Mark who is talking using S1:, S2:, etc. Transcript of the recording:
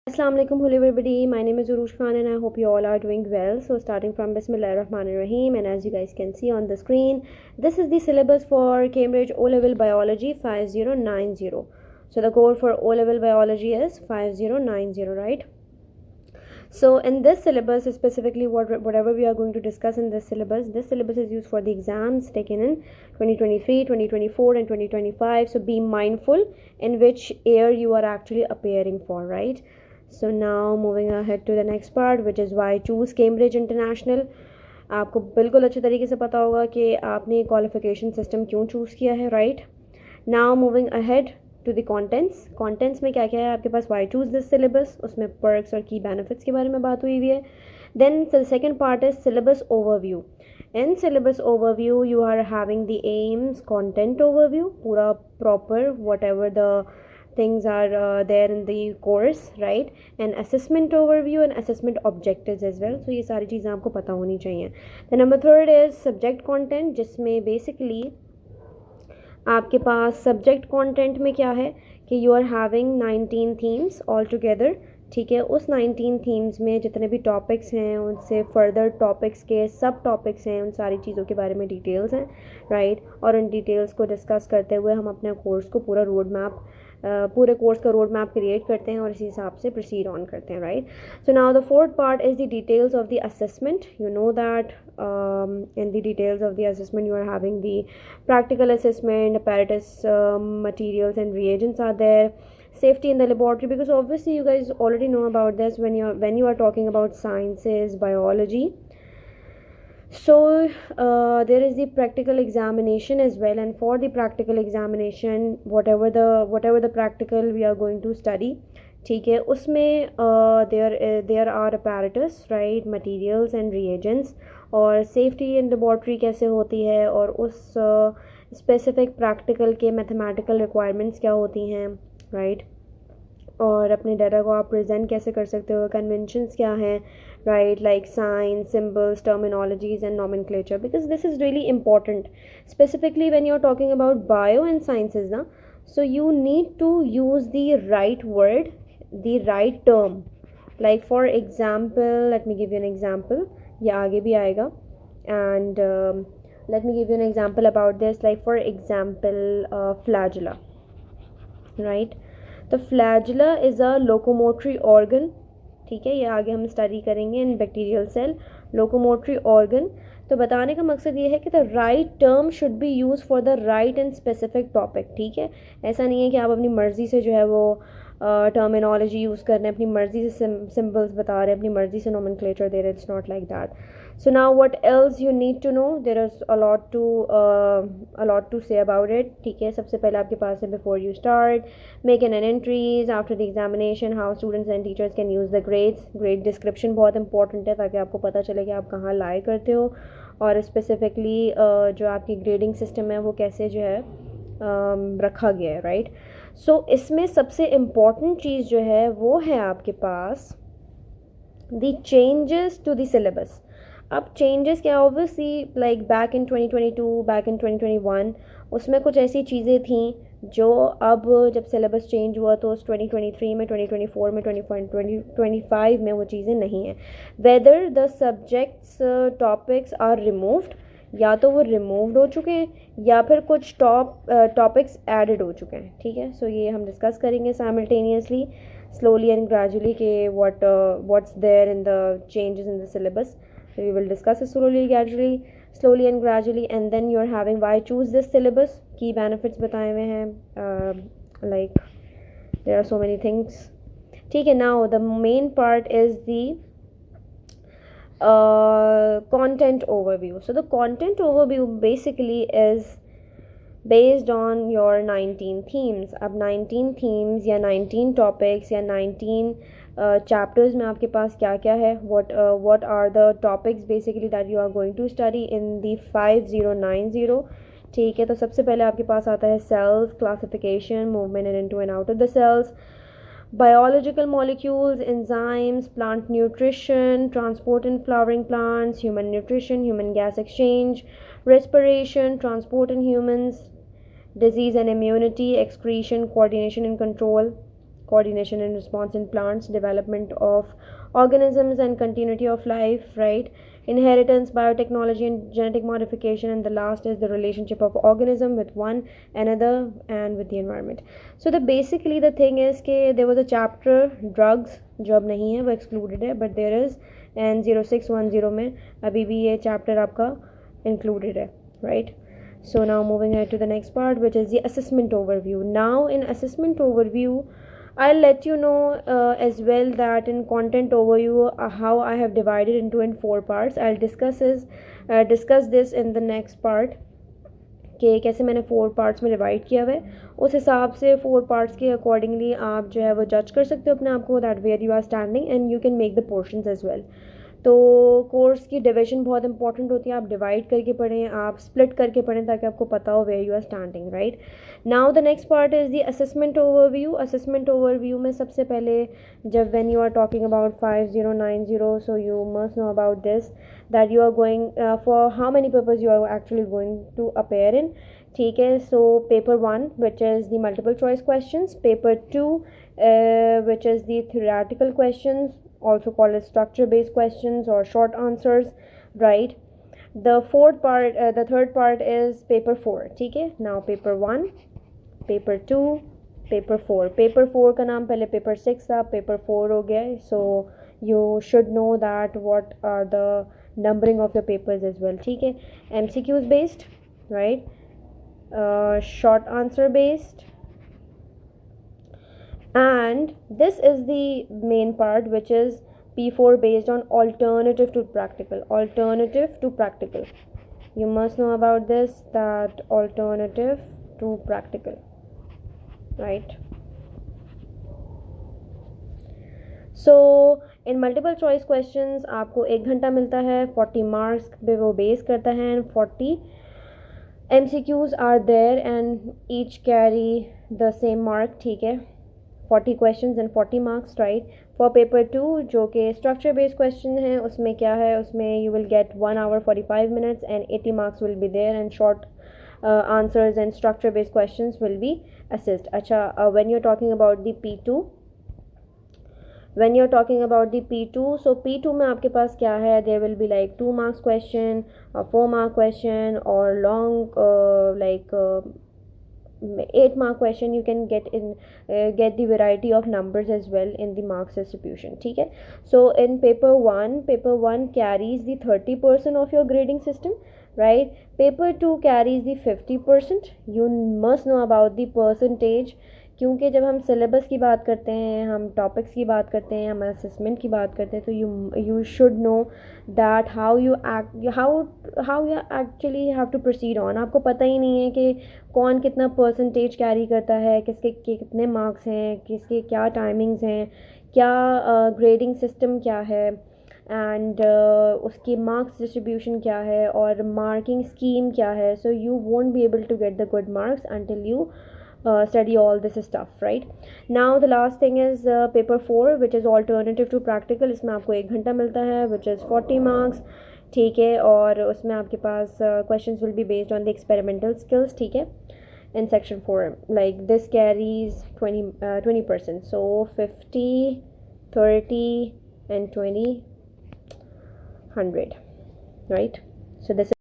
S1: Assalamu alaikum, hello everybody. My name is Urush Khan and I hope you all are doing well. So starting from Bismillahir Rahmanir Rahim, and as you guys can see on the screen, this is the syllabus for Cambridge O-Level Biology 5090. So the code for O-Level Biology is 5090, right? So in this syllabus, specifically whatever we are going to discuss in this syllabus is used for the exams taken in 2023, 2024 and 2025. So be mindful in which year you are actually appearing for, right? So now moving ahead to the next part, which is why choose Cambridge International. आपको बिल्कुल अच्छे तरीके से पता होगा कि आपने qualification system क्यों चूज़ किया है, right? Now moving ahead to the contents में क्या क्या है आपके पास, वाई चूज़ दिस सिलेबस, उसमें पर्क्स और की बेनिफिट्स के बारे में बात हुई हुई है. Then second part is syllabus overview. In syllabus overview you are having the aims, content overview, पूरा proper whatever the things are there in the course, right? And assessment overview and assessment objectives as well. So ये सारी चीज़ें आपको पता होनी चाहिए. The number third is subject content, जिसमें basically आपके पास सब्जेक्ट कंटेंट में क्या है कि you are having 19 themes all together, ठीक है. उस 19 थीम्स में जितने भी टॉपिक्स हैं उनसे फर्दर टॉपिक्स के सब टॉपिक्स हैं, उन सारी चीज़ों के बारे में डिटेल्स हैं, राइट? और उन डिटेल्स को डिस्कस करते हुए हम अपने कोर्स को पूरे कोर्स का रोड मैप क्रिएट करते हैं और इसी हिसाब से प्रोसीड ऑन करते हैं, right? So now the fourth part is the details of the assessment. You know that in the details of the assessment you are having the practical assessment, apparatus, materials and reagents are there, safety in the laboratory, because obviously you guys already know about this when you are talking about sciences, biology. So there is the practical examination as well, and for the practical examination whatever the practical we are going to study, ठीक है, उसमें there are apparatus, right, materials and reagents, और safety in laboratory कैसे होती है, और उस specific practical के मैथमेटिकल रिक्वायरमेंट्स क्या होती हैं, राइट? और अपने डाटा को आप प्रेजेंट कैसे कर सकते हो, कन्वेंशंस क्या हैं, right? Like sign, symbols, terminologies and nomenclature, because this is really important specifically when you are talking about bio and sciences ना. So you need to use the right word, the right term. Like for example, let me give you an example. ये आगे भी आएगा. And let me give you an example about this. Like for example, flagella, right? The flagella is a locomotory organ. ठीक है, ये आगे हम study करेंगे in bacterial cell, locomotory organ. तो बताने का मकसद ये है कि the right term should be use for the right and specific topic, ठीक है. ऐसा नहीं है कि आप अपनी मर्ज़ी से जो है वो टर्मिनोलॉजी यूज़ कर रहे हैं, अपनी मर्ज़ी से सिम्बल्स बता रहे हैं, अपनी मर्ज़ी से नोमेनक्लेचर दे रहे हैं. It's not like that. So now what else you need to know? There is a lot to say about it. ठीक है, सबसे पहले आपके पास है before you start, making an entries after the examination, how students and teachers can use the grades. Grade description बहुत important है ताकि आपको पता चले कि आप कहाँ lie करते हो, और specifically जो आपकी grading system है वो कैसे जो है रखा गया है, right? So इसमें सबसे important चीज़ जो है वो है आपके पास the changes to the syllabus. अब चेंजेस क्या, obviously like back in 2022, back in 2021 उसमें कुछ ऐसी चीज़ें थी जो अब जब सिलेबस चेंज हुआ तो उस 2023 में, 2024 में, 2025 में वो चीज़ें नहीं हैं. Whether the subjects topics are removed, या तो वो रिमूव्ड हो चुके हैं या फिर कुछ टॉपिक्स एडेड हो चुके हैं, ठीक है. सो ये हम डिस्कस करेंगे साइमल्टेनियसली, slowly and gradually के what's there in the changes in the syllabus. So we will discuss it slowly and gradually, and then you're having why choose this syllabus. Key benefits बताए हुए हैं, like there are so many things, ठीक है. Now the main part is the content overview. So the content overview basically is based on your 19 themes. अब 19 themes या 19 topics या 19 chapters में आपके पास क्या क्या है, what are the topics basically that you are going to study in the 5090, ठीक है. तो सबसे पहले आपके पास आता है cells, classification, movement and into and out of the cells, biological molecules, enzymes, plant nutrition, transport in flowering plants, human nutrition, human gas exchange, respiration, transport in humans, disease and immunity, excretion, coordination and control, coordination and response in plants, development of organisms and continuity of life, right? Inheritance, biotechnology and genetic modification, and the last is the relationship of organism with one another and with the environment. So the basically the thing is कि there was a chapter drugs जो अब नहीं है वो excluded है, but there is and 0610 में अभी भी ये chapter आपका included है, right? So now moving ahead to the next part, which is the assessment overview. Now in assessment overview, I'll let you know as well that in content overview how I have divided into in 4 parts. I'll discuss this in the next part कि कैसे मैंने 4 parts में divide किया हुआ है. उस हिसाब से 4 पार्ट्स के अकॉर्डिंगली आप जो है वो जज कर सकते हो अपने आप को that where you are standing and you can make the portions as well. तो कोर्स की डिवीजन बहुत इंपॉर्टेंट होती है. आप डिवाइड करके पढ़ें, आप स्प्लिट करके पढ़ें ताकि आपको पता हो where you are standing, right. Now the next part is the assessment overview. Assessment overview में सबसे पहले जब when you are talking about 5090, so you must know about this that you are going for how many papers you are actually going to appear in. ठीक है. So paper 1 which is the multiple choice questions, paper 2 which is the theoretical questions, also called as structure based questions or short answers, right. The third part is paper 4. ठीक है. Now paper 1, paper 2, paper 4. paper 4 का नाम पहले paper 6 था, paper 4 हो गया. So you should know that what are the numbering of your papers as well. ठीक है. MCQs based, right, short answer based, and this is the main part which is P4 based on alternative to practical. You must know about this, that alternative to practical, right. So in multiple choice questions आपको 1 घंटा मिलता है, 40 marks पे वो base करता है and 40 MCQs are there and each carry the same mark. ठीक है. 40 questions and 40 marks, right. For paper 2 जो कि structure based question है, उसमें क्या है, उसमें you will get 1 hour 45 minutes and 80 marks will be there and short answers and structure based questions will be assessed. अच्छा, when you're talking about the P2, so P2 में आपके पास क्या है, there will be like 2 marks question or 4 mark question or long 8 mark question. You can get the variety of numbers as well in the marks distribution. ठीक है. So in paper 1 carries the 30% of your grading system, right. paper 2 carries the 50%. You must know about the percentage क्योंकि जब हम syllabus की बात करते हैं, हम टॉपिक्स की बात करते हैं, हम असेसमेंट की बात करते हैं, तो you should know that how you actually have to proceed on. आपको पता ही नहीं है कि कौन कितना परसेंटेज कैरी करता है, किसके कितने मार्क्स हैं, किसके क्या टाइमिंग्स हैं, क्या ग्रेडिंग सिस्टम क्या है एंड उसकी मार्क्स डिस्ट्रीब्यूशन क्या है और मार्किंग स्कीम क्या है. So you won't be able to get the good marks until you study all this stuff, right. Now the last thing is paper 4 which is alternative to practical. इसमें आपको 1 घंटा मिलता है which is 40 marks. ठीक है. और उसमें आपके पास questions will be based on the experimental skills. ठीक है. In section 4 like this carries 20%, so 50, 30 and 20, 100, right. So this is